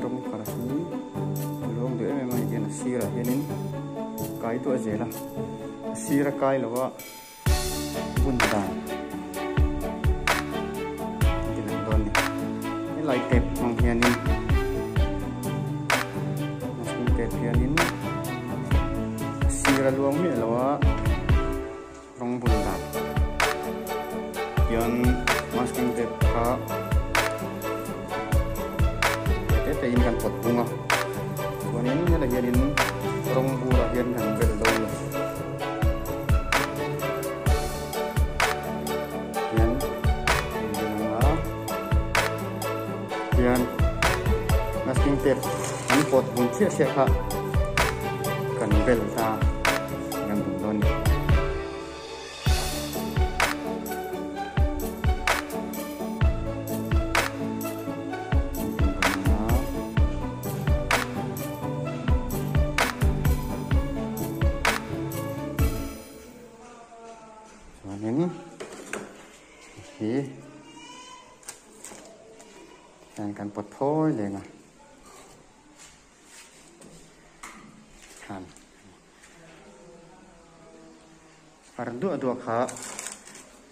rom karasni long de mai gen sira henin kai to jela sira kai lawa bundan dilan don ni lai tep mong hianin masking tep hianin sira luang mi lawa rong bundan yan masking tep ka te in kan pot bunga kuanin nya la hianin rong bura hian kan bel do yan masking tep an pot bung sia sia kha kan bel ta kan bung don ini yang kan pot thôiเลยนะkan fardu adua kha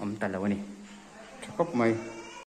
om talaw ni cukup mai